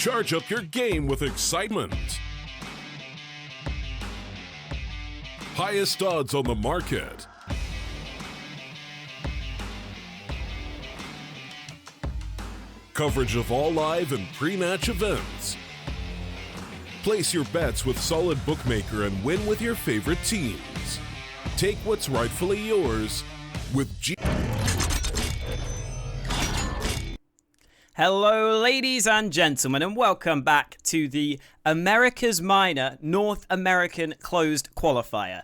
Charge up your game with excitement. Highest odds on the market. Coverage of all live and pre-match events. Place your bets with Solid Bookmaker and win with your favorite teams. Take what's rightfully yours with G. Hello, ladies and gentlemen, and welcome back to the America's Minor North American Closed Qualifier.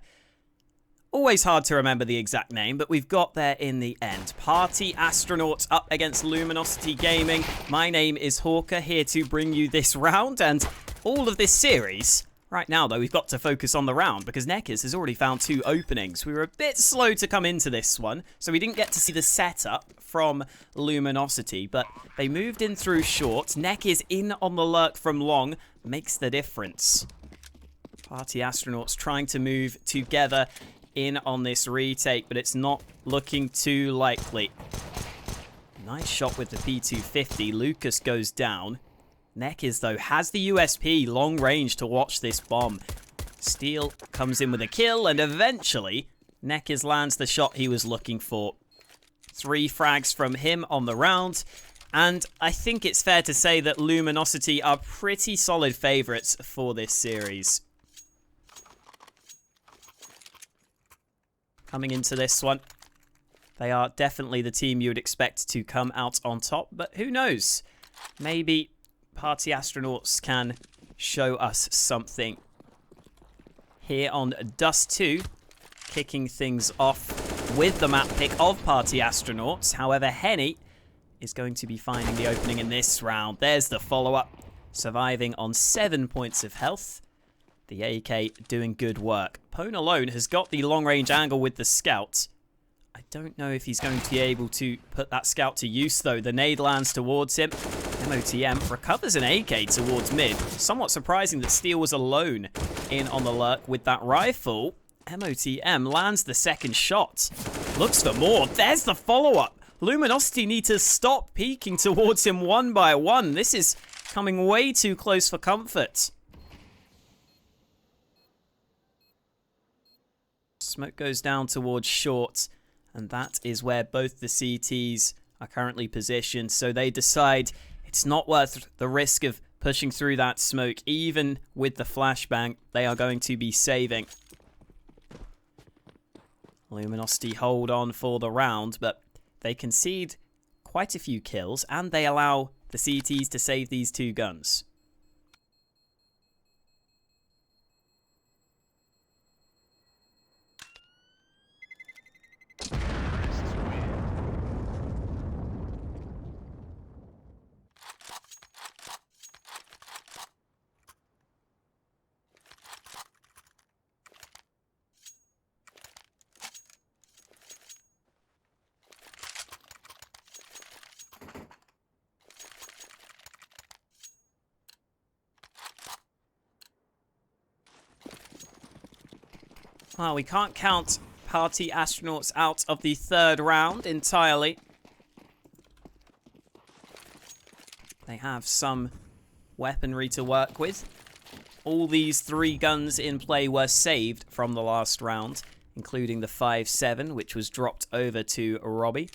Always hard to remember the exact name, but we've got there in the end. PartyAstr up against Luminosity Gaming. My name is Hawker, here to bring you this round and all of this series. Right now, though, we've got to focus on the round because Neckers has already found 2 openings. We were a bit slow to come into this one, so we didn't get to see the setup from Luminosity, but they moved in through short. Neckers in on the lurk from long makes the difference. PartyAstr trying to move together in on this retake, but it's not looking too likely. Nice shot with the P250. Lucas goes down. Neckers, though, has the USP, long range to watch this bomb. Steele comes in with a kill, and eventually, Neckers lands the shot he was looking for. 3 frags from him on the round, and I think it's fair to say that Luminosity are pretty solid favourites for this series. Coming into this one, they are definitely the team you would expect to come out on top, but who knows? Maybe PartyAstr can show us something. Here on Dust2, kicking things off with the map pick of PartyAstr. However, Henny is going to be finding the opening in this round. There's the follow-up, surviving on 7 points of health. The AK doing good work. Pone alone has got the long-range angle with the scout. I don't know if he's going to be able to put that scout to use, though. The nade lands towards him. MOTM recovers an AK towards mid. Somewhat surprising that Steele was alone in on the lurk with that rifle. MOTM lands the second shot. Looks for more. There's the follow-up. Luminosity need to stop peeking towards him one by one. This is coming way too close for comfort. Smoke goes down towards short, and that is where both the CTs are currently positioned, so they decide it's not worth the risk of pushing through that smoke. Even with the flashbang, they are going to be saving. Luminosity hold on for the round, but they concede quite a few kills, and they allow the CTs to save these 2 guns. Well, we can't count PartyAstr out of the 3rd round entirely. They have some weaponry to work with. All these 3 guns in play were saved from the last round, including the 5.7, which was dropped over to Robbie.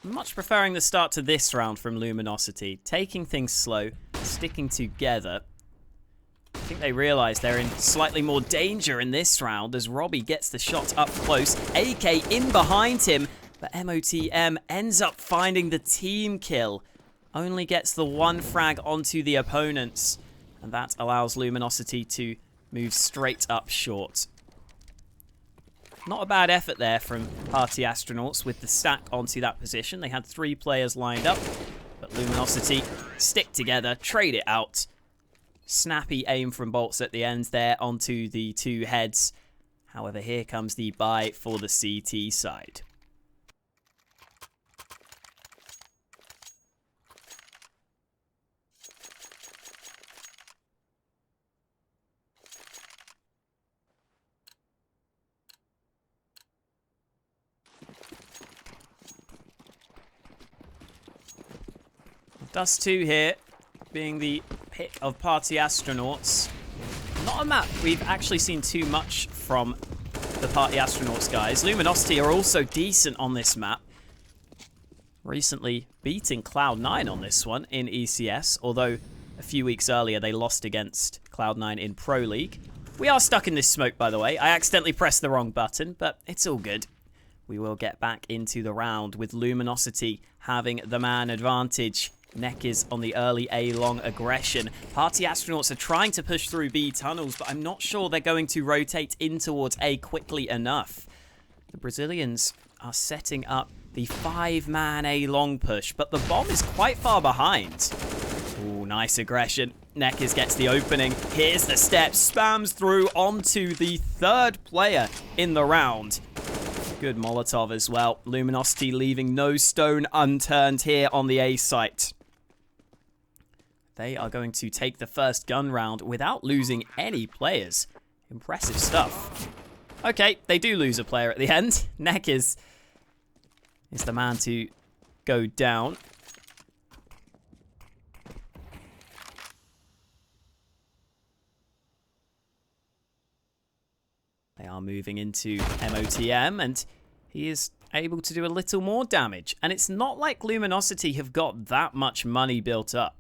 Much preferring the start to this round from Luminosity. Taking things slow, sticking together. I think they realise they're in slightly more danger in this round as Robbie gets the shot up close. AK in behind him, but MOTM ends up finding the team kill. Only gets the 1 frag onto the opponents, and that allows Luminosity to move straight up short. Not a bad effort there from PartyAstr with the stack onto that position. They had 3 players lined up, but Luminosity stick together, trade it out. Snappy aim from bolts at the end there onto the 2 heads. However, here comes the buy for the CT side. Dust2 here, being the pick of Party Astronauts. Not a map we've actually seen too much from the Party Astronauts guys. Luminosity are also decent on this map. Recently beating Cloud9 on this one in ECS, although a few weeks earlier they lost against Cloud9 in Pro League. We are stuck in this smoke, by the way. I accidentally pressed the wrong button, but it's all good. We will get back into the round with Luminosity having the man advantage. Neck is on the early A-long aggression. Party Astronauts are trying to push through B tunnels, but I'm not sure they're going to rotate in towards A quickly enough. The Brazilians are setting up the 5-man A-long push, but the bomb is quite far behind. Ooh, nice aggression. Neckers gets the opening. Here's the step. Spams through onto the third player in the round. Good Molotov as well. Luminosity leaving no stone unturned here on the A site. They are going to take the first gun round without losing any players. Impressive stuff. Okay, they do lose a player at the end. Neckers is the man to go down. They are moving into MOTM, and he is able to do a little more damage. And it's not like Luminosity have got that much money built up.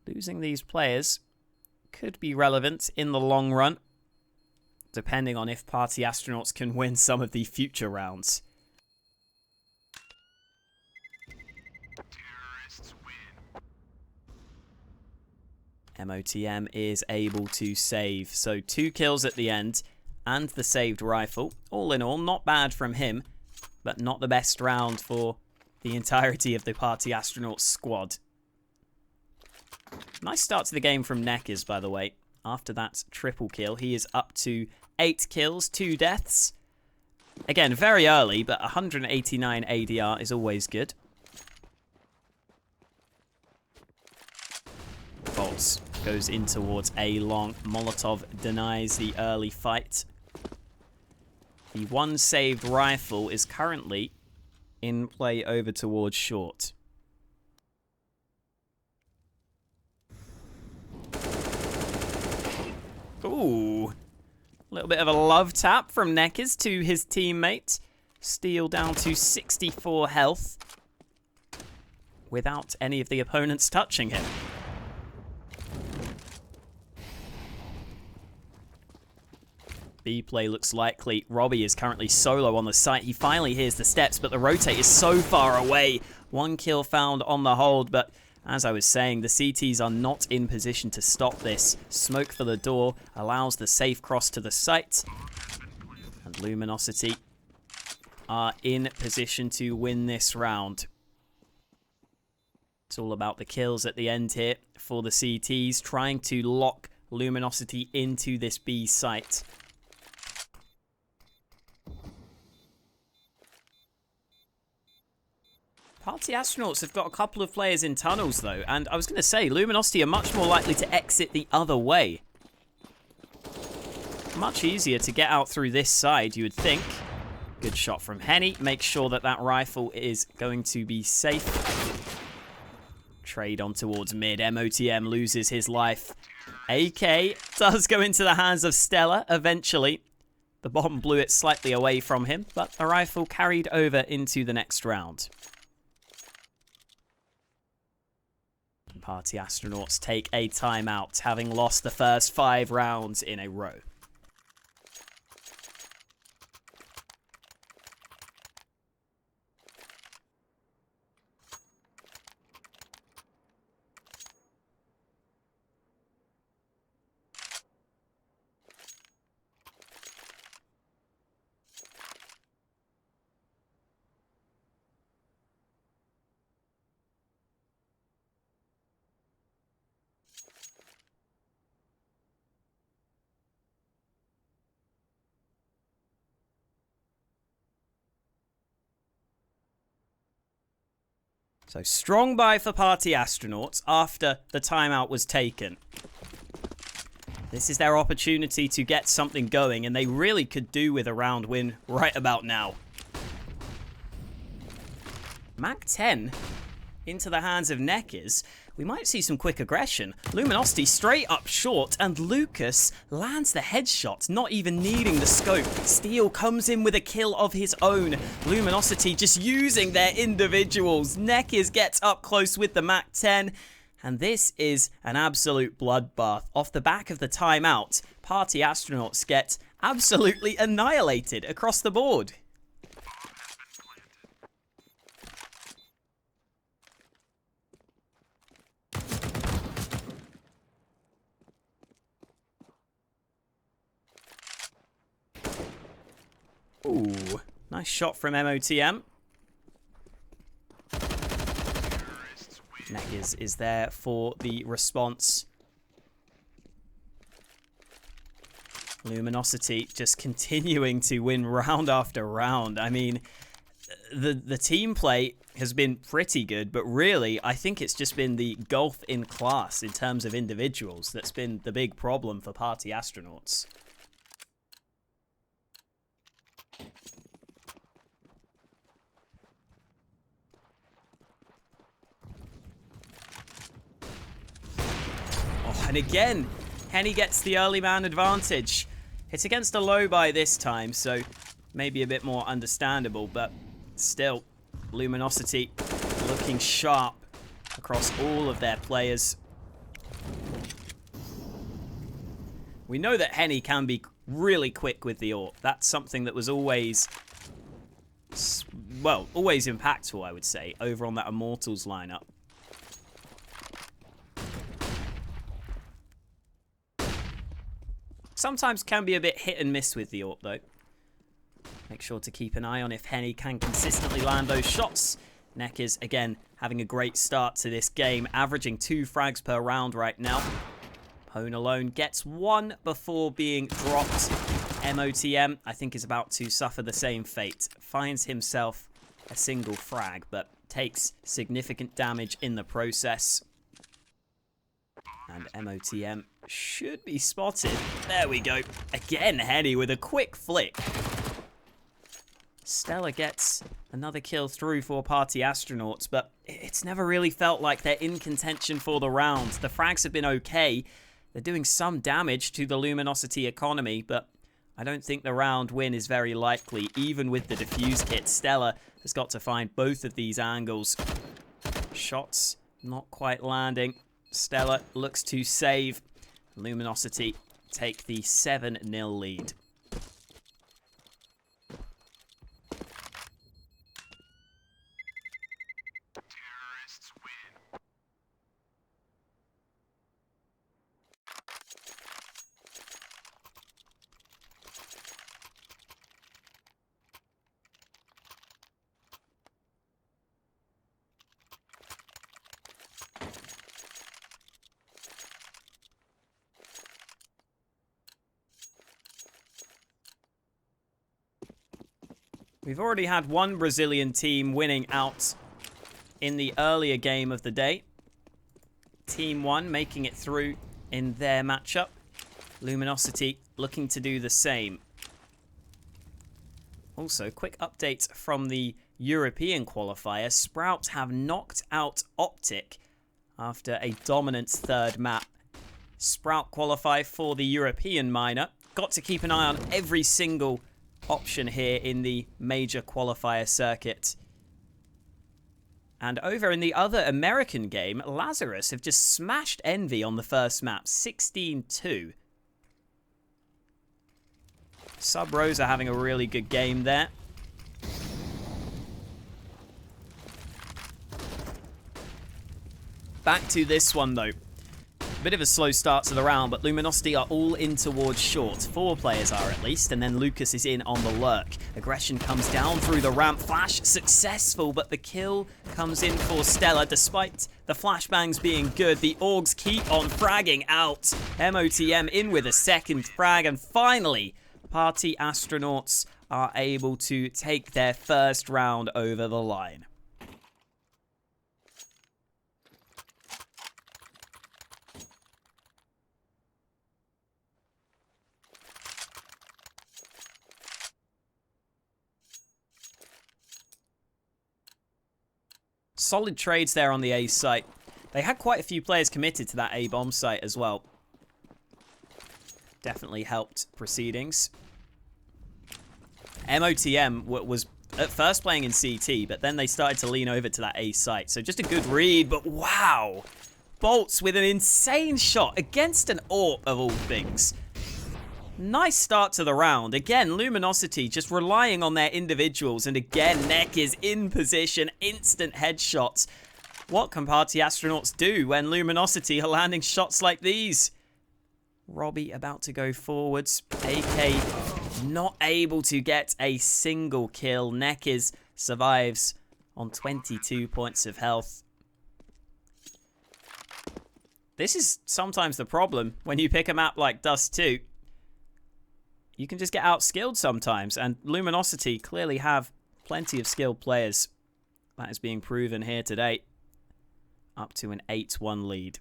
Losing these players could be relevant in the long run, depending on if Party Astronauts can win some of the future rounds. MOTM is able to save, so 2 kills at the end and the saved rifle. All in all, not bad from him, but not the best round for the entirety of the Party Astronauts squad. Nice start to the game from Neckers, by the way. After that triple kill, he is up to 8 kills, 2 deaths. Again, very early, but 189 ADR is always good. Bolts goes in towards A-long. Molotov denies the early fight. The 1 saved rifle is currently in play over towards short. Ooh. A little bit of a love tap from Neckers to his teammate. Steel down to 64 health without any of the opponents touching him. B play looks likely. Robbie is currently solo on the site. He finally hears the steps, but the rotate is so far away. 1 kill found on the hold, but as I was saying, the CTs are not in position to stop this. Smoke for the door allows the safe cross to the site. And Luminosity are in position to win this round. It's all about the kills at the end here for the CTs, trying to lock Luminosity into this B site. Party Astronauts have got a couple of players in tunnels, though, and I was going to say, Luminosity are much more likely to exit the other way. Much easier to get out through this side, you would think. Good shot from Henny. Make sure that that rifle is going to be safe. Trade on towards mid. MOTM loses his life. AK does go into the hands of Stella eventually. The bomb blew it slightly away from him, but the rifle carried over into the next round. Party Astronauts take a timeout, having lost the first 5 rounds in a row. So strong buy for Party Astronauts after the timeout was taken. This is their opportunity to get something going, and they really could do with a round win right about now. Mac 10 into the hands of Neckers, we might see some quick aggression. Luminosity straight up short, and Lucas lands the headshot, not even needing the scope. Steel comes in with a kill of his own. Luminosity just using their individuals. Neckers gets up close with the MAC-10, and this is an absolute bloodbath. Off the back of the timeout, Party Astronauts get absolutely annihilated across the board. Ooh, nice shot from MOTM. Neckers is there for the response. Luminosity just continuing to win round after round. I mean, the team play has been pretty good, but really, I think it's just been the gulf in class in terms of individuals that's been the big problem for Party Astronauts. And again, Henny gets the early man advantage. It's against a low buy this time, so maybe a bit more understandable, but still, Luminosity looking sharp across all of their players. We know that Henny can be really quick with the AWP. That's something that was always, well, always impactful, I would say, over on that Immortals lineup. Sometimes can be a bit hit and miss with the AWP though. Make sure to keep an eye on if Henny can consistently land those shots. Neckers, again, having a great start to this game, averaging 2 frags per round right now. Pone alone gets 1 before being dropped. MOTM, I think, is about to suffer the same fate. Finds himself a single frag, but takes significant damage in the process. And MOTM should be spotted. There we go. Again, Henny with a quick flick. Stella gets another kill through for Party Astronauts, but it's never really felt like they're in contention for the round. The frags have been okay. They're doing some damage to the Luminosity economy, but I don't think the round win is very likely. Even with the defuse kit, Stella has got to find both of these angles. Shots not quite landing. Stella looks to save. Luminosity take the 7-0 lead. We've already had one Brazilian team winning out in the earlier game of the day. Team 1 making it through in their matchup. Luminosity looking to do the same. Also, quick update from the European qualifier. Sprout have knocked out Optic after a dominant third map. Sprout qualify for the European minor. Got to keep an eye on every single option here in the major qualifier circuit. And over in the other American game, Lazarus have just smashed Envy on the first map, 16-2. Sub Rose are having a really good game there. Back to this one though. Bit of a slow start to the round, but Luminosity are all in towards short. 4 players are at least, and then Lucas is in on the lurk. Aggression comes down through the ramp. Flash successful, but the kill comes in for Stella. Despite the flashbangs being good, the Augs keep on fragging out. MOTM in with a second frag, and finally, Party Astronauts are able to take their first round over the line. Solid trades there on the A site. They had quite a few players committed to that A bomb site as well. Definitely helped proceedings. MOTM was at first playing in CT, but then they started to lean over to that A site. So just a good read, but wow. Bolts with an insane shot against an AWP of all things. Nice start to the round. Again, Luminosity just relying on their individuals. And again, Neck is in position. Instant headshots. What can PartyAstronauts do when Luminosity are landing shots like these? Robbie about to go forwards. AK not able to get a single kill. Nekiz survives on 22 points of health. This is sometimes the problem when you pick a map like Dust2. You can just get outskilled sometimes, and Luminosity clearly have plenty of skilled players. That is being proven here today. Up to an 8-1 lead.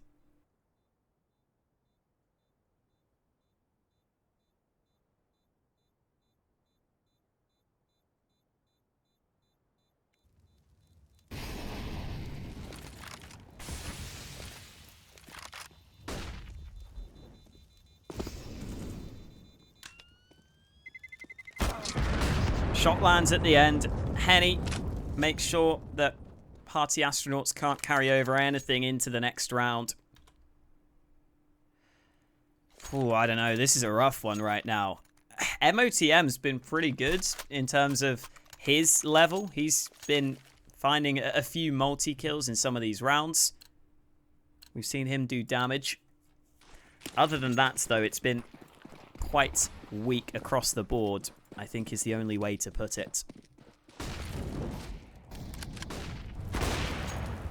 Shot lands at the end. Henny makes sure that PartyAstronauts can't carry over anything into the next round. Oh, I don't know. This is a rough one right now. MOTM's been pretty good in terms of his level. He's been finding a few multi-kills in some of these rounds. We've seen him do damage. Other than that, though, it's been quite weak across the board, I think is the only way to put it.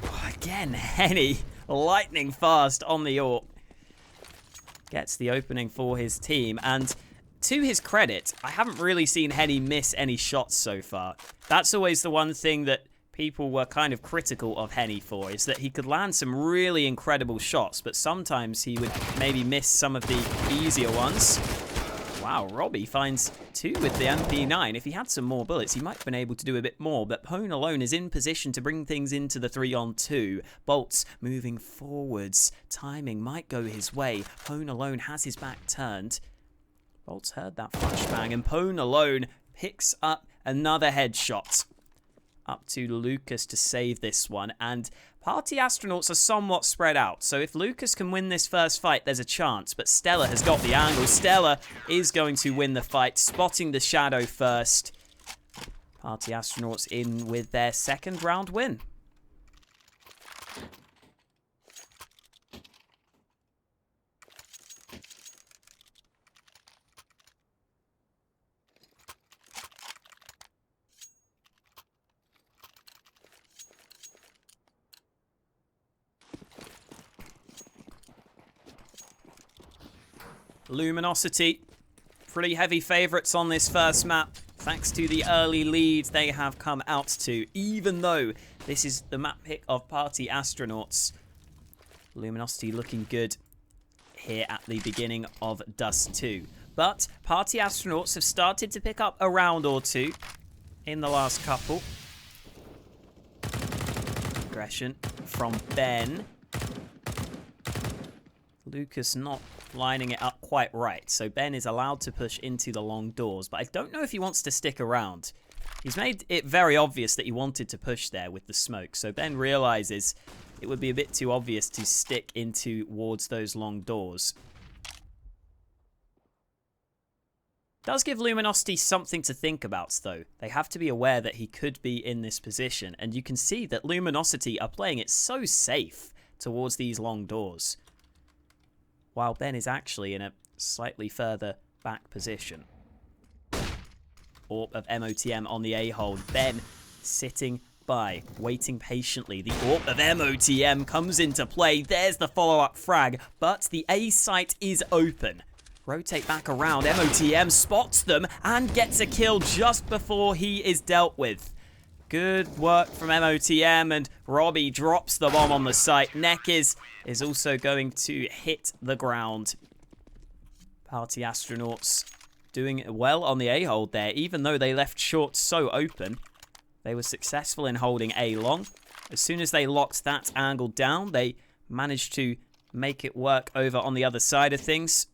Oh, again, Henny, lightning fast on the AWP. Gets the opening for his team, and to his credit, I haven't really seen Henny miss any shots so far. That's always the one thing that people were kind of critical of Henny for, is that he could land some really incredible shots, but sometimes he would maybe miss some of the easier ones. Wow, Robbie finds 2 with the MP9. If he had some more bullets, he might have been able to do a bit more, but Pone alone is in position to bring things into the 3-on-2. Bolts moving forwards. Timing might go his way. Pone alone has his back turned. Bolts heard that flashbang, and Pone alone picks up another headshot. Up to Lucas to save this one, and PartyAstronauts are somewhat spread out, so if Lucas can win this first fight, there's a chance, but Stella has got the angle. Stella is going to win the fight, spotting the shadow first. PartyAstronauts in with their second round win. Luminosity, pretty heavy favourites on this first map, thanks to the early lead they have come out to, even though this is the map pick of PartyAstronauts. Luminosity looking good here at the beginning of Dust2. But PartyAstronauts have started to pick up a round or two in the last couple. Aggression from Ben. Lucas not lining it up quite right, so Ben is allowed to push into the long doors, but I don't know if he wants to stick around. He's made it very obvious that he wanted to push there with the smoke, so Ben realizes it would be a bit too obvious to stick into towards those long doors. Does give Luminosity something to think about, though. They have to be aware that he could be in this position, and you can see that Luminosity are playing it so safe towards these long doors, while Ben is actually in a slightly further back position. AWP of MOTM on the A-hold. Ben sitting by, waiting patiently. The AWP of MOTM comes into play. There's the follow-up frag, but the A site is open. Rotate back around. MOTM spots them and gets a kill just before he is dealt with. Good work from MOTM, and Robbie drops the bomb on the site. Nekiz is also going to hit the ground. PartyAstronauts doing well on the A-hold there, even though they left short so open. They were successful in holding A long. As soon as they locked that angle down, they managed to make it work over on the other side of things.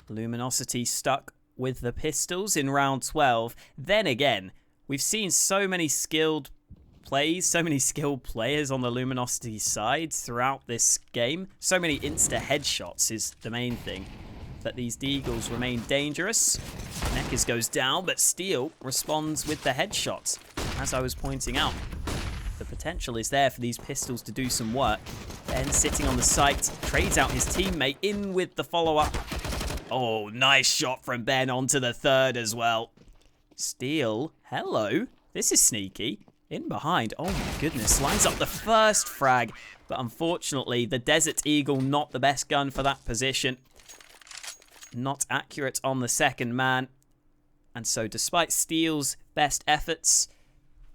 Luminosity stuck with the pistols in round 12. Then again, we've seen so many skilled plays, so many skilled players on the Luminosity side throughout this game. So many insta-headshots is the main thing, that these deagles remain dangerous. Neckers goes down, but Steel responds with the headshot. As I was pointing out, the potential is there for these pistols to do some work. Ben sitting on the site, trades out his teammate in with the follow-up. Oh, nice shot from Ben onto the third as well. Steel, hello. This is sneaky. In behind, oh my goodness, lines up the first frag. But unfortunately, the Desert Eagle, not the best gun for that position. Not accurate on the second man. And so despite Steel's best efforts,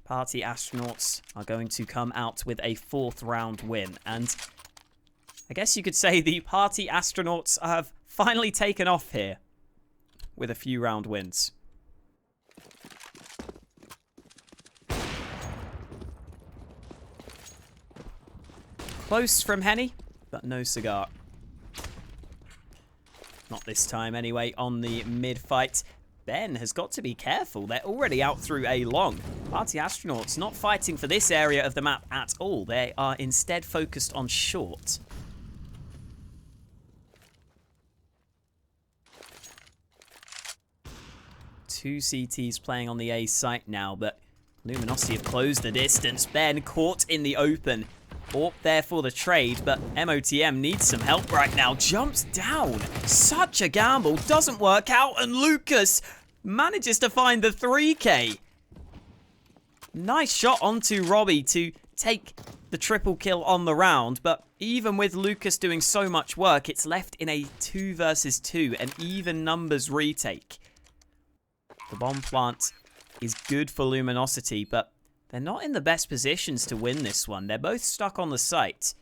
Party Astronauts are going to come out with a 4th round win. And I guess you could say the Party Astronauts have finally taken off here with a few round wins. Close from Henny, but no cigar. Not this time anyway on the mid-fight. Ben has got to be careful. They're already out through A long. Party Astronauts not fighting for this area of the map at all. They are instead focused on short. Two CTs playing on the A site now, but Luminosity have closed the distance. Ben caught in the open. Orp there for the trade, but MOTM needs some help right now. Jumps down. Such a gamble. Doesn't work out, and Lucas manages to find the 3K. Nice shot onto Robbie to take the triple kill on the round, but even with Lucas doing so much work, it's left in a 2 versus 2, an even numbers retake. The bomb plant is good for Luminosity, but they're not in the best positions to win this one. They're both stuck on the site.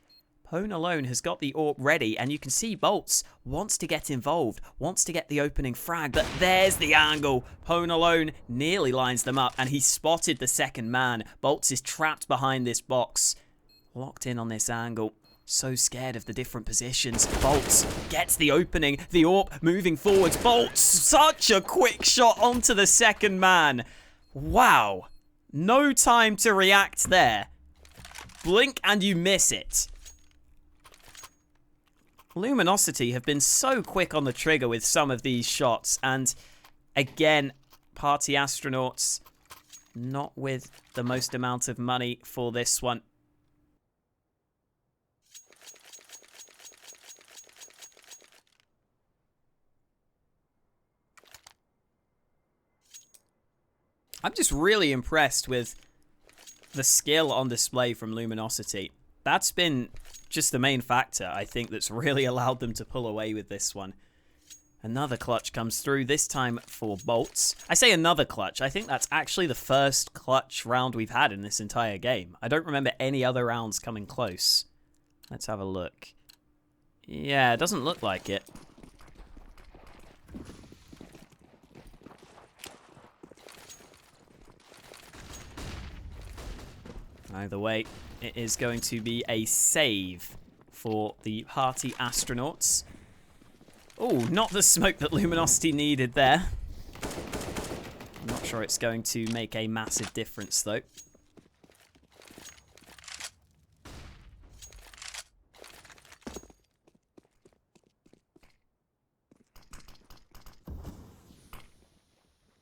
Pone alone has got the AWP ready, and you can see Bolts wants to get involved, wants to get the opening frag, but there's the angle. Pone alone nearly lines them up, and he spotted the second man. Bolts is trapped behind this box, locked in on this angle. So scared of the different positions. Bolts gets the opening. The AWP moving forwards. Bolts, such a quick shot onto the second man. Wow. No time to react there. Blink and you miss it. Luminosity have been so quick on the trigger with some of these shots. And again, Party Astronauts not with the most amount of money for this one. I'm just really impressed with the skill on display from Luminosity. That's been just the main factor, I think, that's really allowed them to pull away with this one. Another clutch comes through, this time for Bolts. I say another clutch. I think that's actually the first clutch round we've had in this entire game. I don't remember any other rounds coming close. Let's have a look. Yeah, it doesn't look like it. Either way, it is going to be a save for the Party Astronauts. Oh, not the smoke that Luminosity needed there. I'm not sure it's going to make a massive difference, though.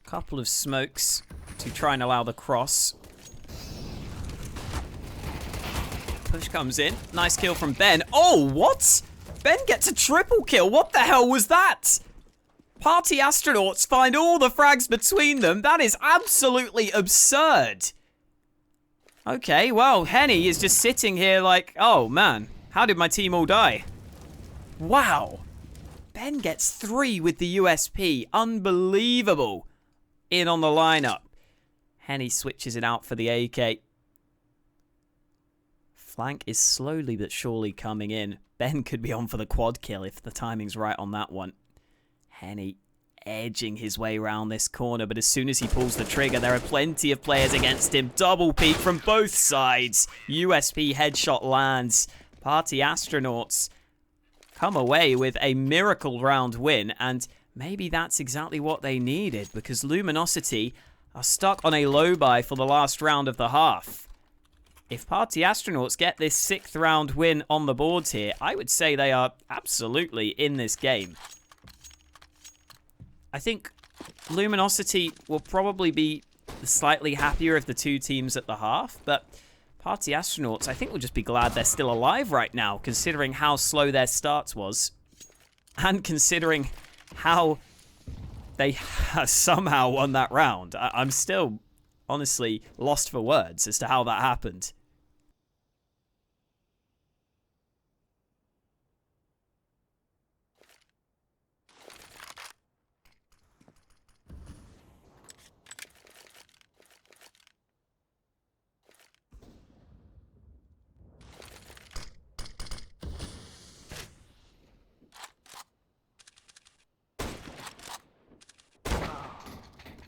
Couple of smokes to try and allow the cross. Push comes in. Nice kill from Ben. Oh, what? Ben gets a triple kill. What the hell was that? Party Astronauts find all the frags between them. That is absolutely absurd. Okay, well, Henny is just sitting here like, oh man, how did my team all die? Wow. Ben gets 3 with the USP. Unbelievable. In on the lineup. Henny switches it out for the AK. Flank is slowly but surely coming in. Ben could be on for the quad kill if the timing's right on that one. Henny edging his way around this corner, but as soon as he pulls the trigger, there are plenty of players against him. Double peek from both sides. USP headshot lands. Party Astronauts come away with a miracle round win, and maybe that's exactly what they needed, because Luminosity are stuck on a low buy for the last round of the half. If Party Astronauts get this 6th round win on the boards here, I would say they are absolutely in this game. I think Luminosity will probably be the slightly happier of the two teams at the half, but Party Astronauts, I think, will just be glad they're still alive right now, considering how slow their start was, and considering how they somehow won that round. I'm still, honestly, lost for words as to how that happened.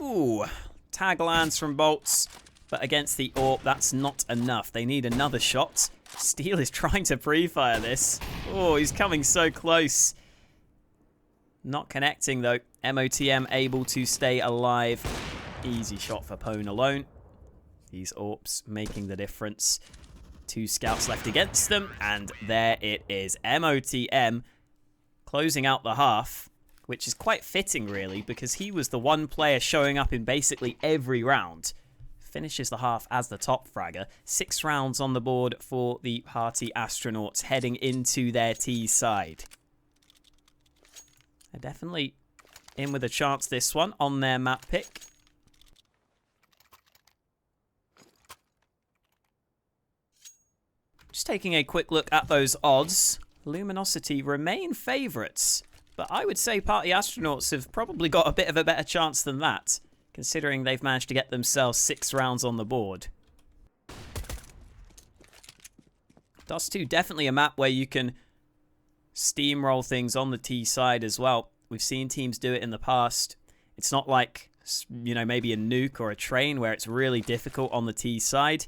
Ooh, tag lands from Bolts, but against the AWP, that's not enough. They need another shot. Steel is trying to pre-fire this. Oh, he's coming so close. Not connecting, though. MOTM able to stay alive. Easy shot for Pone alone. These AWPs making the difference. 2 scouts left against them, and there it is. MOTM closing out the half, which is quite fitting, really, because he was the one player showing up in basically every round. Finishes the half as the top fragger. 6 rounds on the board for the Party Astronauts heading into their T side. They're definitely in with a chance this one on their map pick. Just taking a quick look at those odds. Luminosity remain favourites. But I would say Party Astronauts have probably got a bit of a better chance than that, considering they've managed to get themselves 6 rounds on the board. Dust2, definitely a map where you can steamroll things on the T side as well. We've seen teams do it in the past. It's not like, you know, maybe a nuke or a train where it's really difficult on the T side.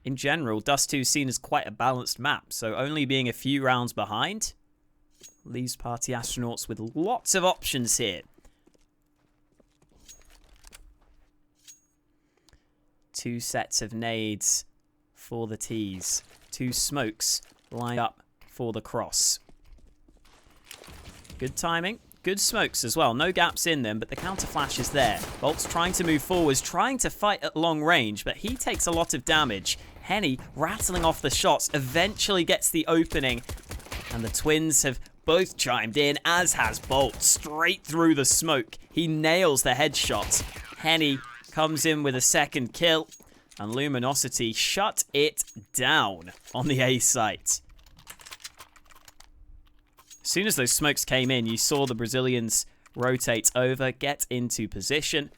In general, Dust2 is seen as quite a balanced map, so only being a few rounds behind leaves Party Astronauts with lots of options here. 2 sets of nades for the T's. 2 smokes lined up for the cross. Good timing. Good smokes as well. No gaps in them, but the counter flash is there. Bolt's trying to move forwards, trying to fight at long range, but he takes a lot of damage. Henny rattling off the shots, eventually gets the opening, and the twins have both chimed in, as has Bolt, straight through the smoke. He nails the headshot. Henny comes in with a second kill, and Luminosity shut it down on the A site. As soon as those smokes came in, you saw the Brazilians rotate over, get into position.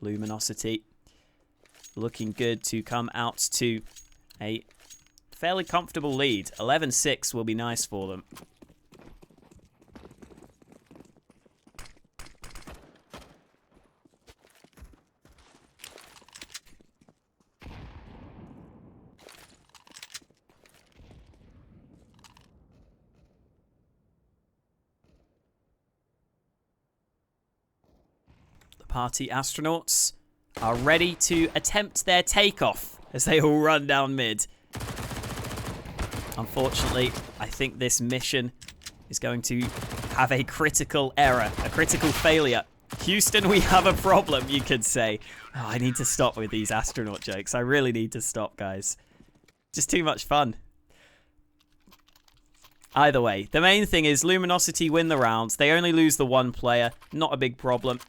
Luminosity looking good to come out to a fairly comfortable lead. 11-6 will be nice for them. The Party Astronauts are ready to attempt their takeoff as they all run down mid. Unfortunately, I think this mission is going to have a critical error, a critical failure. Houston, we have a problem, you could say. Oh, I need to stop with these astronaut jokes. I really need to stop, guys. Just too much fun. Either way, the main thing is Luminosity win the rounds. They only lose the one player. Not a big problem.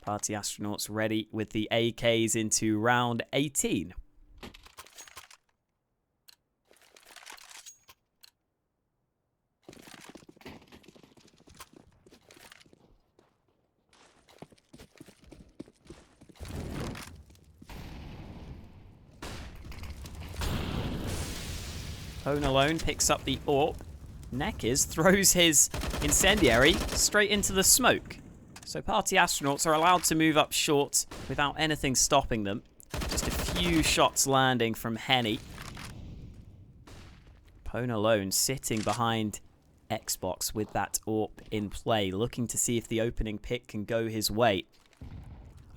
Party Astronauts ready with the AKs into round 18. Pone alone picks up the AWP. Nekiz throws his incendiary straight into the smoke. So Party Astronauts are allowed to move up short without anything stopping them. Just a few shots landing from Henny. Pone alone sitting behind Xbox with that AWP in play, looking to see if the opening pick can go his way.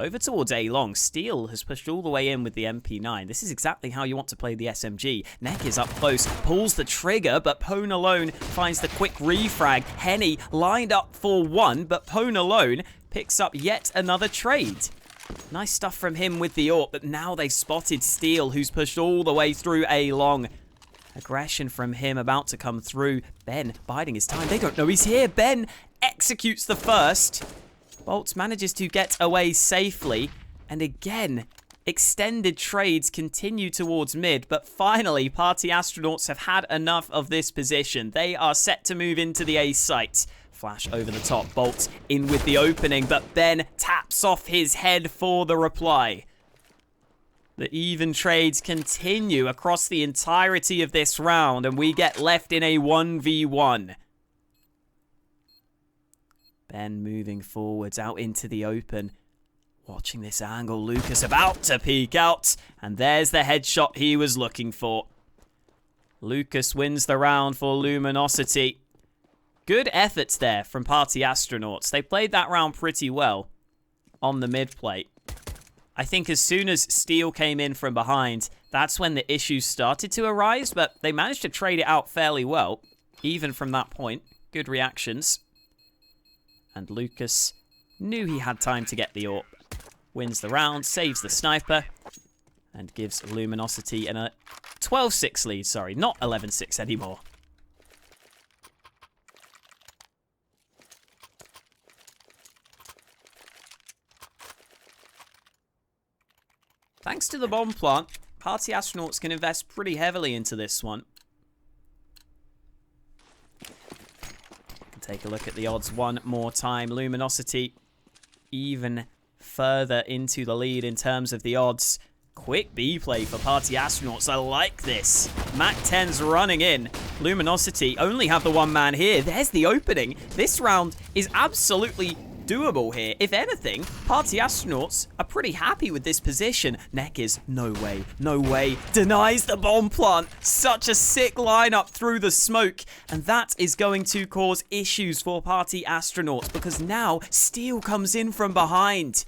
Over towards A long, Steel has pushed all the way in with the MP9. This is exactly how you want to play the SMG. Nekiz up close, pulls the trigger, but Pone alone finds the quick refrag. Henny lined up for one, but Pone alone picks up yet another trade. Nice stuff from him with the AWP, but now they spotted Steel, who's pushed all the way through A long. Aggression from him about to come through. Ben biding his time. They don't know he's here. Ben executes the first. Bolts manages to get away safely, and again, extended trades continue towards mid, but finally, Party Astronauts have had enough of this position. They are set to move into the A site. Flash over the top, Bolts in with the opening, but Ben taps off his head for the reply. The even trades continue across the entirety of this round, and we get left in a 1v1. Ben moving forwards out into the open. Watching this angle, Lucas about to peek out. And there's the headshot he was looking for. Lucas wins the round for Luminosity. Good efforts there from Party Astronauts. They played that round pretty well on the mid plate. I think as soon as Steel came in from behind, that's when the issues started to arise. But they managed to trade it out fairly well, even from that point. Good reactions. And Lucas knew he had time to get the AWP. Wins the round, saves the sniper, and gives Luminosity a 12-6 lead. Sorry, not 11-6 anymore. Thanks to the bomb plant, Party Astronauts can invest pretty heavily into this one. Take a look at the odds one more time. Luminosity even further into the lead in terms of the odds. Quick B play for Party Astronauts. I like this. Mac 10's running in. Luminosity only have the one man here. There's the opening. This round is absolutely doable here. If anything, Party Astronauts are pretty happy with this position. Nekiz, no way, no way, denies the bomb plant. Such a sick lineup through the smoke. And that is going to cause issues for Party Astronauts because now Steel comes in from behind.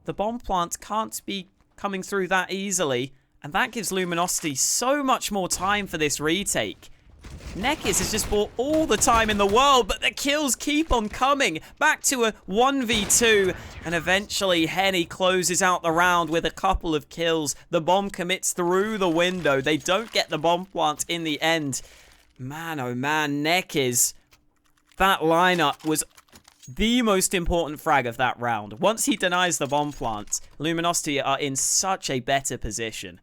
The bomb plant can't be coming through that easily. And that gives Luminosity so much more time for this retake. Nekiz has just bought all the time in the world, but the kills keep on coming. Back to a 1v2, and eventually Henny closes out the round with a couple of kills. The bomb commits through the window. They don't get the bomb plant in the end. Man, oh man, Nekiz. That lineup was the most important frag of that round. Once he denies the bomb plant, Luminosity are in such a better position.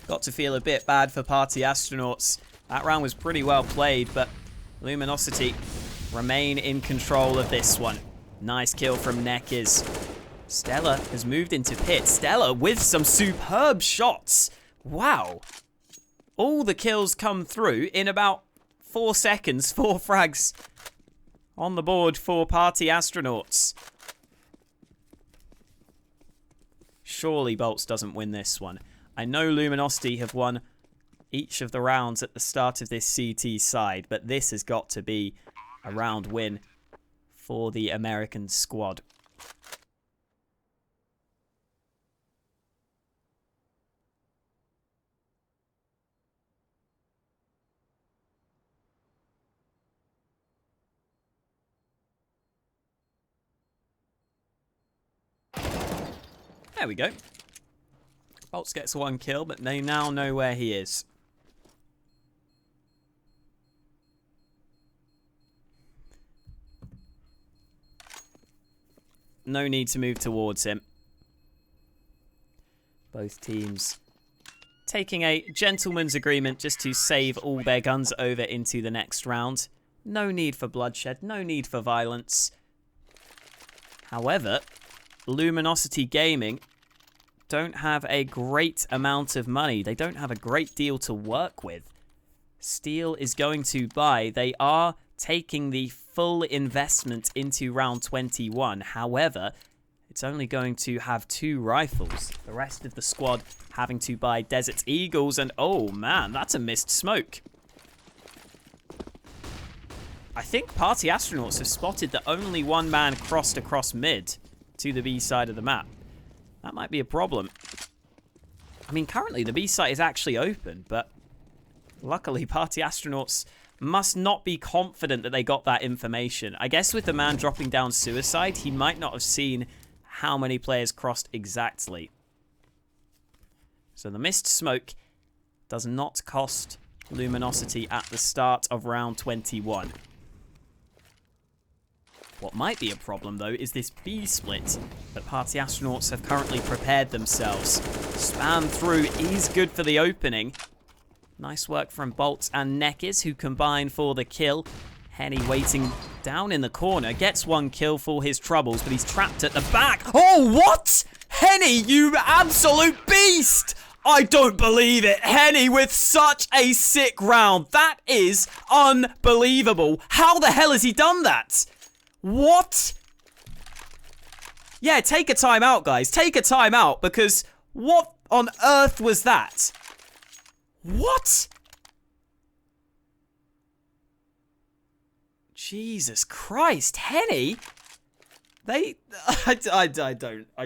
Got to feel a bit bad for Party Astronauts. That round was pretty well played, but Luminosity remain in control of this one. Nice kill from Nekiz. Stella has moved into pit. Stella with some superb shots. Wow. All the kills come through in about 4 seconds. 4 frags on the board for Party Astronauts. Surely Bolts doesn't win this one. I know Luminosity have won each of the rounds at the start of this CT side, but this has got to be a round win for the American squad. There we go. Bolts gets 1 kill, but they now know where he is. No need to move towards him. Both teams taking a gentleman's agreement just to save all their guns over into the next round. No need for bloodshed, no need for violence. However, Luminosity Gaming don't have a great amount of money. They don't have a great deal to work with. Steel is going to buy. They are taking the full investment into round 21. However, it's only going to have 2 rifles. The rest of the squad having to buy Desert Eagles. And oh man, that's a missed smoke. I think Party Astronauts have spotted that only 1 man crossed across mid to the B side of the map. That might be a problem. I mean, currently the B site is actually open, but luckily Party Astronauts must not be confident that they got that information. I guess with the man dropping down suicide, he might not have seen how many players crossed exactly. So the missed smoke does not cost Luminosity at the start of round 21. What might be a problem, though, is this B split that Party Astronauts have currently prepared themselves. Spam through is good for the opening. Nice work from Bolts and Neckers, who combine for the kill. Henny waiting down in the corner, gets 1 kill for his troubles, but he's trapped at the back. Oh, what? Henny, you absolute beast! I don't believe it. Henny with such a sick round. That is unbelievable. How the hell has he done that? What? Yeah, take a time out, guys. Take a time out, because what on earth was that? What? Jesus Christ, Henny? I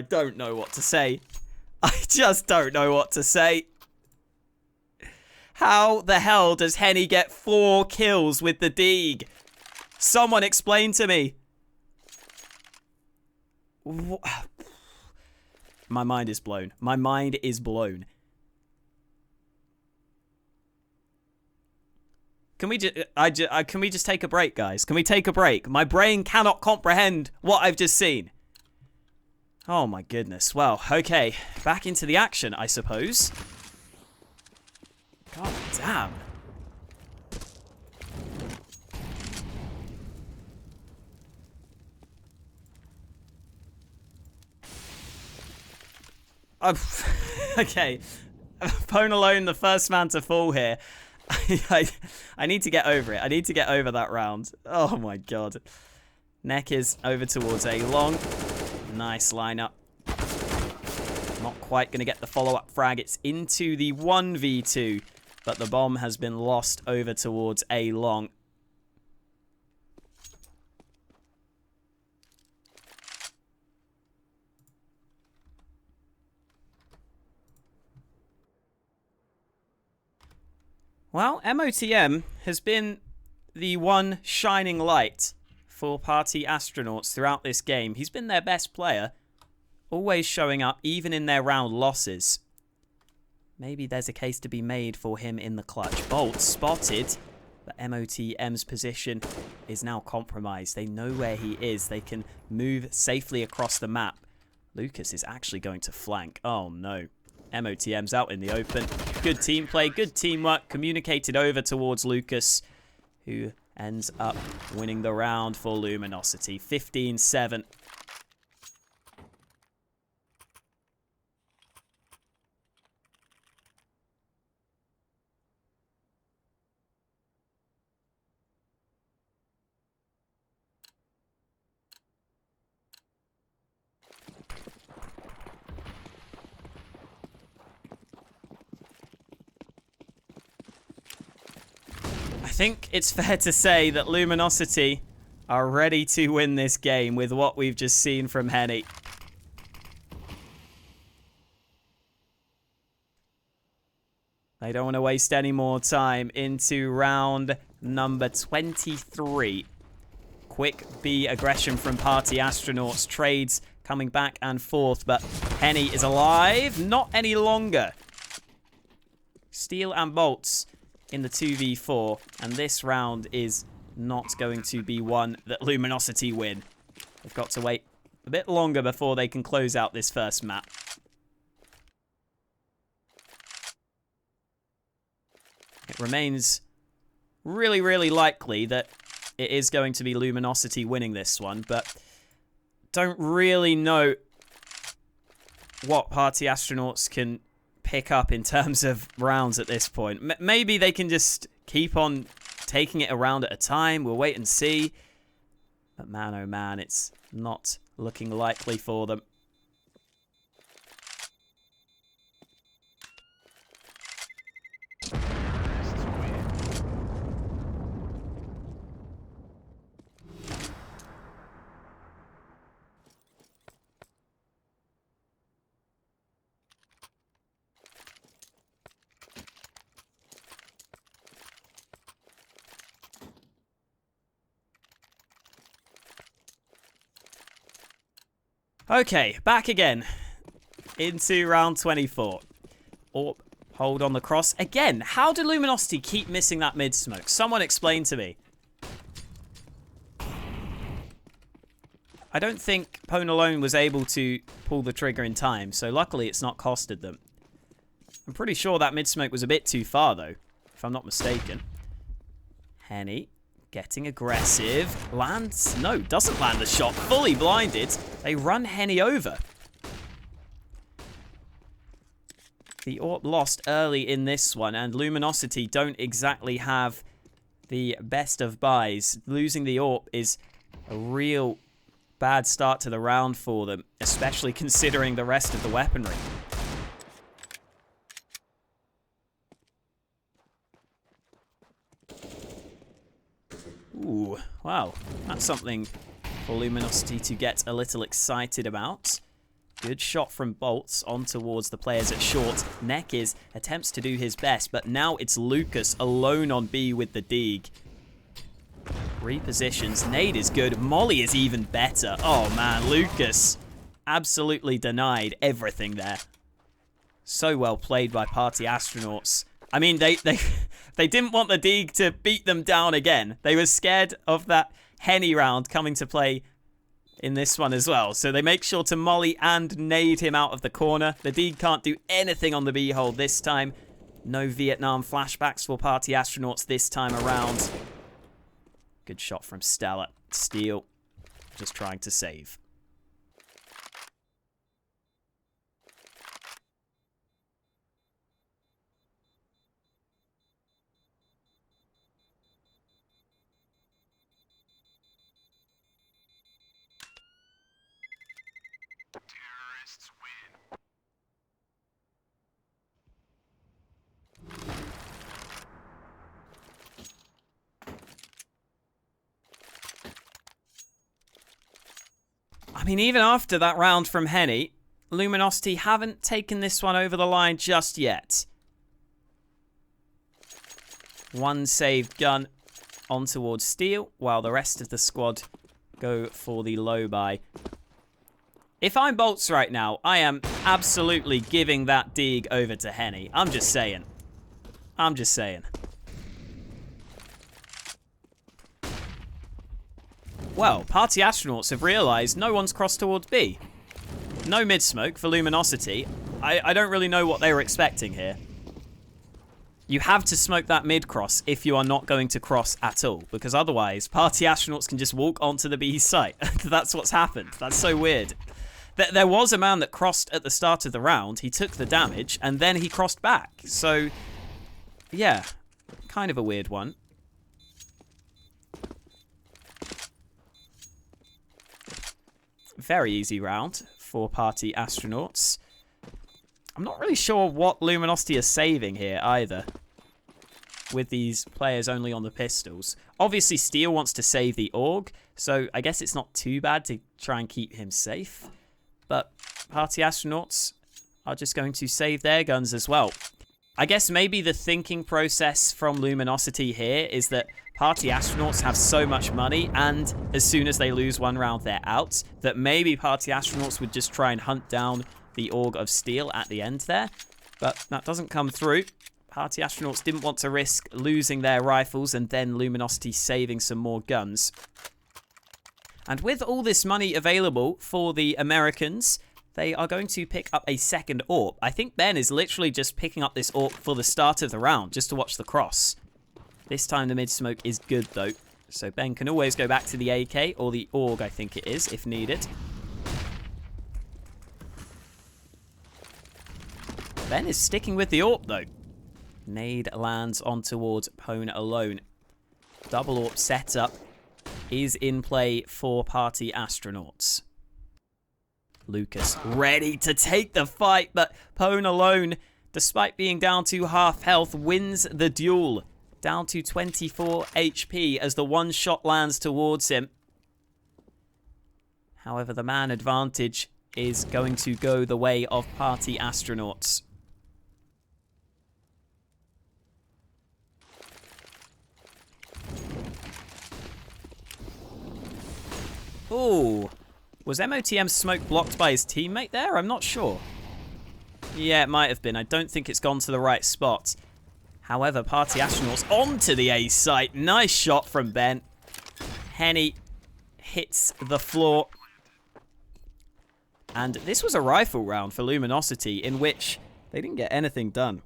don't know what to say. I just don't know what to say. How the hell does Henny get 4 kills with the Deeg? Someone explain to me. My mind is blown. My mind is blown. Can we just take a break, guys? Can we take a break? My brain cannot comprehend what I've just seen. Oh my goodness. Well, okay. Back into the action, I suppose. God damn. Okay. Pone alone, the first man to fall here. I need to get over it. I need to get over that round. Oh my god. Neck is over towards A long. Nice lineup. Not quite going to get the follow-up frag. It's into the 1v2, but the bomb has been lost over towards A long. Well, MOTM has been the one shining light for Party Astronauts throughout this game. He's been their best player, always showing up even in their round losses. Maybe there's a case to be made for him in the clutch. Bolt spotted, but MOTM's position is now compromised. They know where he is. They can move safely across the map. Lucas is actually going to flank. Oh no. MOTM's out in the open. Good team play, good teamwork, communicated over towards Lucas, who ends up winning the round for Luminosity. 15-7. I think it's fair to say that Luminosity are ready to win this game with what we've just seen from Henny. They don't want to waste any more time into round number 23. Quick B aggression from Party Astronauts. Trades coming back and forth, but Henny is alive. Not any longer. Steel and Bolts in the 2v4, and this round is not going to be one that Luminosity win. They've got to wait a bit longer before they can close out this first map. It remains really, really likely that it is going to be Luminosity winning this one, but don't really know what PartyAstronauts can pick up in terms of rounds at this point. Maybe they can just keep on taking it a round at a time. We'll wait and see. But man, oh man, it's not looking likely for them. Okay, back again into round 24. Orp, hold on the cross. Again, how did Luminosity keep missing that mid-smoke? Someone explain to me. I don't think Pwn alone was able to pull the trigger in time, so luckily it's not costed them. I'm pretty sure that mid-smoke was a bit too far, though, if I'm not mistaken. Henny. Getting aggressive. Lands. No, doesn't land the shot. Fully blinded. They run Henny over. The AWP lost early in this one, and Luminosity don't exactly have the best of buys. Losing the AWP is a real bad start to the round for them, especially considering the rest of the weaponry. Ooh, wow. That's something for Luminosity to get a little excited about. Good shot from Bolts on towards the players at short. Nekiz attempts to do his best, but now it's Lucas alone on B with the Deeg. Repositions. Nade is good. Molly is even better. Oh man, Lucas absolutely denied everything there. So well played by PartyAstronauts. I mean, they didn't want the Deeg to beat them down again. They were scared of that Henny round coming to play in this one as well. So they make sure to molly and nade him out of the corner. The Deeg can't do anything on the B hole this time. No Vietnam flashbacks for PartyAstronauts this time around. Good shot from Stella. Steal. Just trying to save. I mean, even after that round from Henny, Luminosity haven't taken this one over the line just yet. One saved gun on towards Steel, while the rest of the squad go for the low buy. If I'm Bolts right now, I am absolutely giving that Deeg over to Henny. I'm just saying. I'm just saying. Well, PartyAstronauts have realised no one's crossed towards B. No mid-smoke for Luminosity. I don't really know what they were expecting here. You have to smoke that mid-cross if you are not going to cross at all, because otherwise PartyAstronauts can just walk onto the B site. That's what's happened. That's so weird. There was a man that crossed at the start of the round. He took the damage, and then he crossed back. So, yeah, kind of a weird one. Very easy round for PartyAstronauts. I'm not really sure what Luminosity are saving here either, with these players only on the pistols. Obviously, Steel wants to save the AUG, so I guess it's not too bad to try and keep him safe. But PartyAstronauts are just going to save their guns as well. I guess maybe the thinking process from Luminosity here is that Party Astronauts have so much money, and as soon as they lose one round, they're out, that maybe Party Astronauts would just try and hunt down the Org of Steel at the end there. But that doesn't come through. Party Astronauts didn't want to risk losing their rifles and then Luminosity saving some more guns. And with all this money available for the Americans, they are going to pick up a second AWP. I think Ben is literally just picking up this AWP for the start of the round, just to watch the cross. This time the mid-smoke is good, though. So Ben can always go back to the AK, or the AUG, I think it is, if needed. Ben is sticking with the AWP, though. Nade lands on towards Pwn alone. Double AWP setup is in play for Party Astronauts. Lucas ready to take the fight, but Pwn alone, despite being down to half health, wins the duel. Down to 24 HP as the one shot lands towards him. However, the man advantage is going to go the way of Party Astronauts. Ooh. Was MOTM's smoke blocked by his teammate there? I'm not sure. Yeah, it might have been. I don't think it's gone to the right spot. However, Party Astronauts onto the A site. Nice shot from Ben. Henny hits the floor. And this was a rifle round for Luminosity in which they didn't get anything done.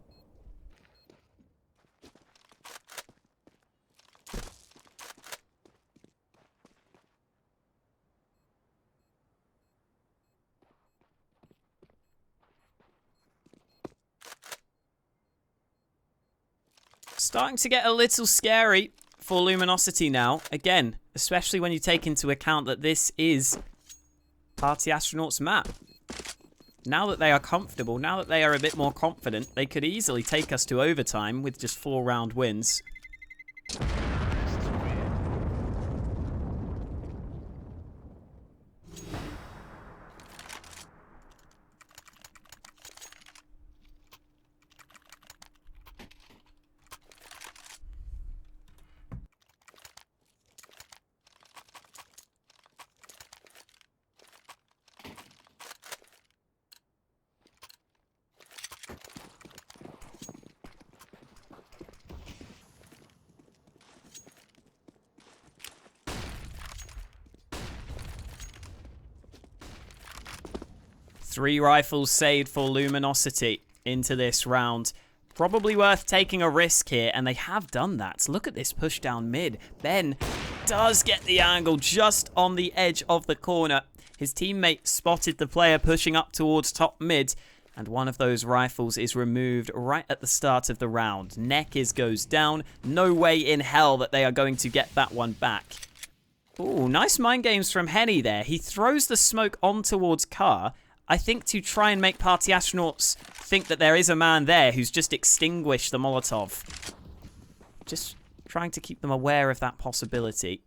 Starting to get a little scary for Luminosity now. Again, especially when you take into account that this is Party Astronauts' map. Now that they are comfortable, now that they are a bit more confident, they could easily take us to overtime with just 4-round wins. Three rifles saved for Luminosity into this round. Probably worth taking a risk here, and they have done that. Look at this push down mid. Ben does get the angle just on the edge of the corner. His teammate spotted the player pushing up towards top mid, and one of those rifles is removed right at the start of the round. Neck goes down. No way in hell that they are going to get that one back. Ooh, nice mind games from Henny there. He throws the smoke on towards Car, I think to try and make Party Astronauts think that there is a man there who's just extinguished the Molotov. Just trying to keep them aware of that possibility.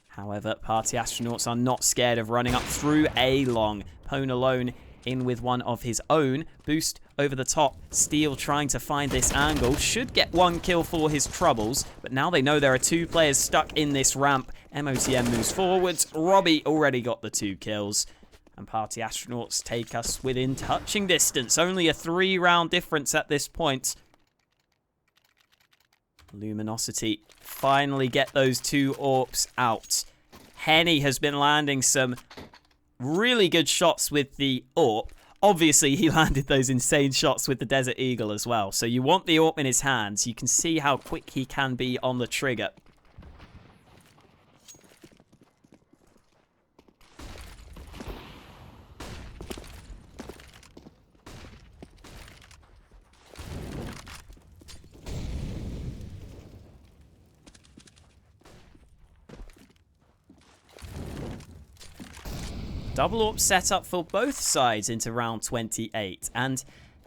However, Party Astronauts are not scared of running up through A long. Pwn alone in with one of his own. Boost over the top. Steel trying to find this angle. Should get one kill for his troubles. But now they know there are two players stuck in this ramp. MOTM moves forwards. Robbie already got the 2 kills. And Party Astronauts take us within touching distance. Only a 3-round difference at this point. Luminosity finally get those 2 AWPs out. Henny has been landing some really good shots with the AWP. Obviously, he landed those insane shots with the Desert Eagle as well. So you want the AWP in his hands. You can see how quick he can be on the trigger. Double AWP setup for both sides into round 28. And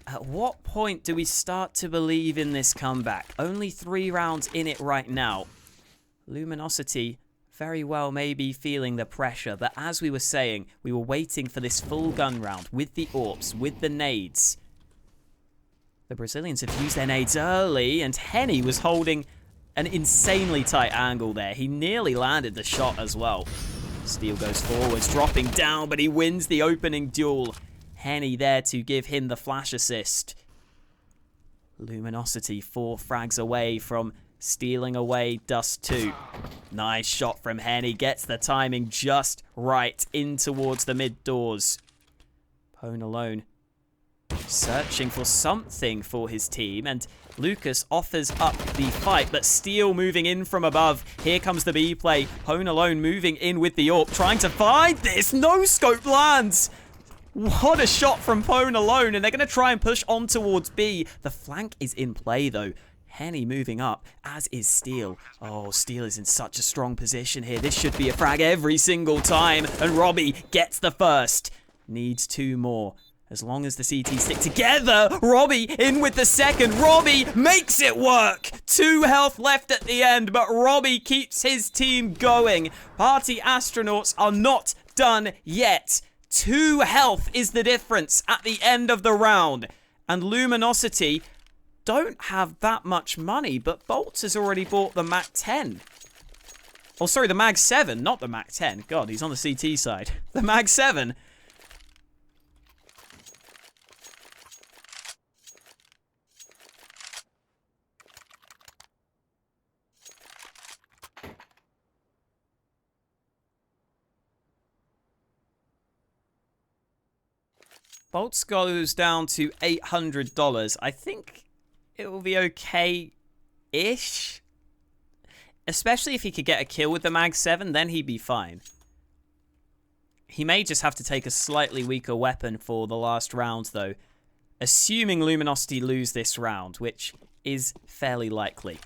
at what point do we start to believe in this comeback? Only 3 rounds in it right now. Luminosity very well may be feeling the pressure. But as we were saying, we were waiting for this full gun round with the AWPs, with the nades. The Brazilians have used their nades early, and Henny was holding an insanely tight angle there. He nearly landed the shot as well. Steel goes forwards, dropping down, but he wins the opening duel. Henny there to give him the flash assist. Luminosity 4 frags away from stealing away Dust2. Nice shot from Henny. Gets the timing just right in towards the mid doors. Pone alone, searching for something for his team, and Lucas offers up the fight, but Steel moving in from above. Here comes the B play. Pone alone moving in with the AWP, trying to find this. No scope lands. What a shot from Pone alone, and they're going to try and push on towards B. The flank is in play, though. Henny moving up, as is Steel. Oh, Steel is in such a strong position here. This should be a frag every single time, and Robbie gets the first. Needs 2 more. As long as the CT stick together, Robbie in with the second. Robbie makes it work. 2 health left at the end, but Robbie keeps his team going. Party Astronauts are not done yet. 2 health is the difference at the end of the round. And Luminosity don't have that much money, but Bolts has already bought the Mac 10. Oh, sorry, the Mag 7, not the Mac 10. God, he's on the CT side. The Mag 7. Bolts goes down to $800. I think it will be okay-ish. Especially if he could get a kill with the Mag 7, then he'd be fine. He may just have to take a slightly weaker weapon for the last round, though. Assuming Luminosity lose this round, which is fairly likely.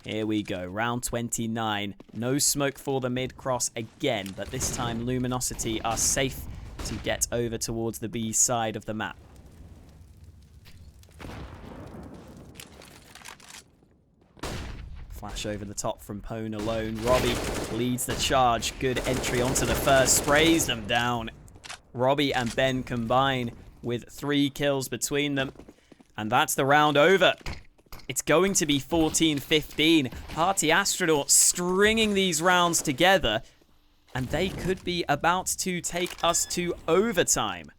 Here we go, round 29. No smoke for the mid-cross again, but this time Luminosity are safe to get over towards the B side of the map. Flash over the top from Pone alone. Robbie leads the charge. Good entry onto the first. Sprays them down. Robbie and Ben combine with 3 kills between them. And that's the round over. It's going to be 14-15. Party Astronauts stringing these rounds together. And they could be about to take us to overtime.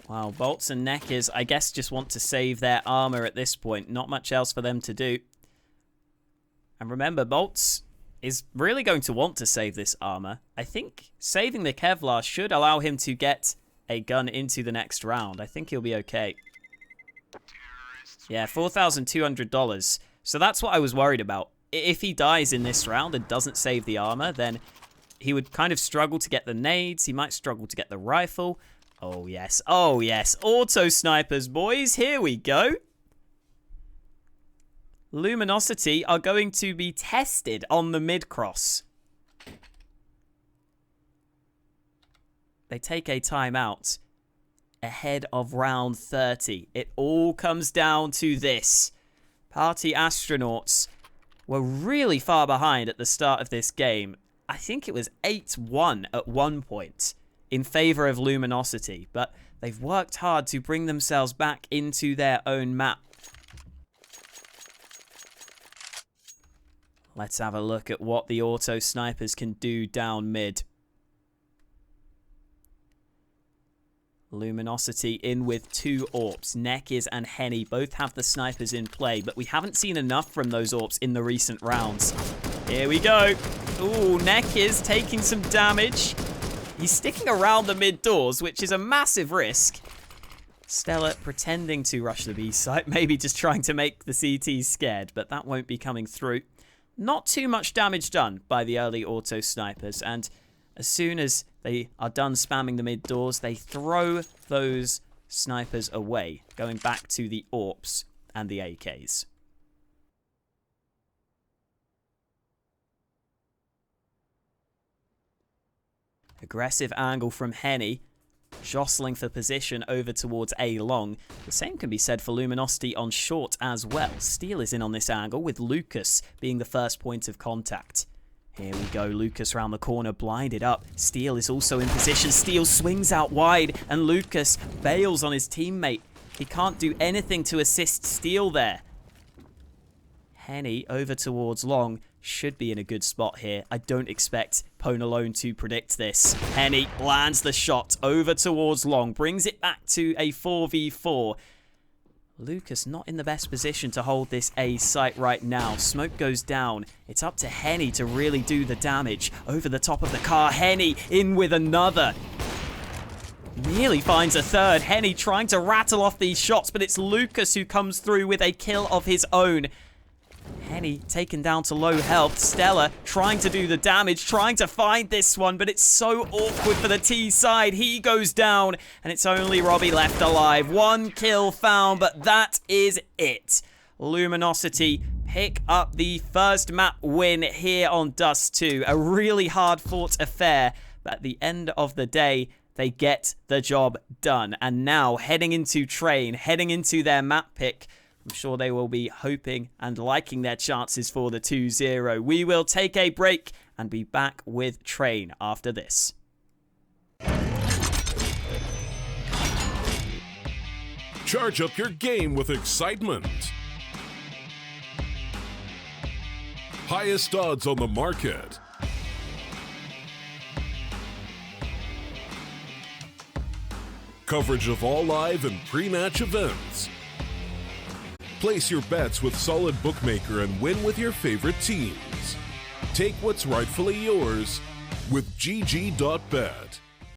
Wow, Bolts and Neckers, I guess, just want to save their armor at this point. Not much else for them to do. And remember, Bolts is really going to want to save this armor. I think saving the Kevlar should allow him to get a gun into the next round. I think he'll be okay. Yeah, $4,200. So that's what I was worried about. If he dies in this round and doesn't save the armor, then he would kind of struggle to get the nades. He might struggle to get the rifle. Oh, yes. Oh, yes. Auto snipers, boys. Here we go. Luminosity are going to be tested on the mid-cross. They take a timeout ahead of round 30. It all comes down to this. Party Astronauts were really far behind at the start of this game. I think it was 8-1 at one point in favor of Luminosity, but they've worked hard to bring themselves back into their own map. Let's have a look at what the auto snipers can do down mid. Luminosity in with 2 AWPs. Neckers and Henny both have the snipers in play, but we haven't seen enough from those AWPs in the recent rounds. Here we go. Ooh, Neckers taking some damage. He's sticking around the mid doors, which is a massive risk. Stella pretending to rush the B site, maybe just trying to make the CT scared, but that won't be coming through. Not too much damage done by the early auto snipers, and as soon as they are done spamming the mid doors, they throw those snipers away, going back to the AWPs and the AKs. Aggressive angle from Henny. Jostling for position over towards A long. The same can be said for Luminosity on short as well. Steele is in on this angle with Lucas being the first point of contact. Here we go, Lucas round the corner, blinded up. Steele is also in position. Steele swings out wide and Lucas bails on his teammate. He can't do anything to assist Steele there. Henny over towards long. Should be in a good spot here. I don't expect Ponalone to predict this. Henny lands the shot over towards long. Brings it back to a 4v4. Lucas not in the best position to hold this A site right now. Smoke goes down. It's up to Henny to really do the damage. Over the top of the car. Henny in with another. Nearly finds a third. Henny trying to rattle off these shots, but it's Lucas who comes through with a kill of his own. Henny taken down to low health. Stella trying to do the damage, trying to find this one, but it's so awkward for the T side. He goes down, and it's only Robbie left alive. One kill found, but that is it. Luminosity pick up the first map win here on Dust2. A really hard-fought affair, but at the end of the day, they get the job done. And now, heading into Train, heading into their map pick, I'm sure they will be hoping and liking their chances for the 2-0. We will take a break and be back with Train after this. Charge up your game with excitement. Highest odds on the market. Coverage of all live and pre-match events. Place your bets with Solid Bookmaker and win with your favorite teams. Take what's rightfully yours with GG.bet.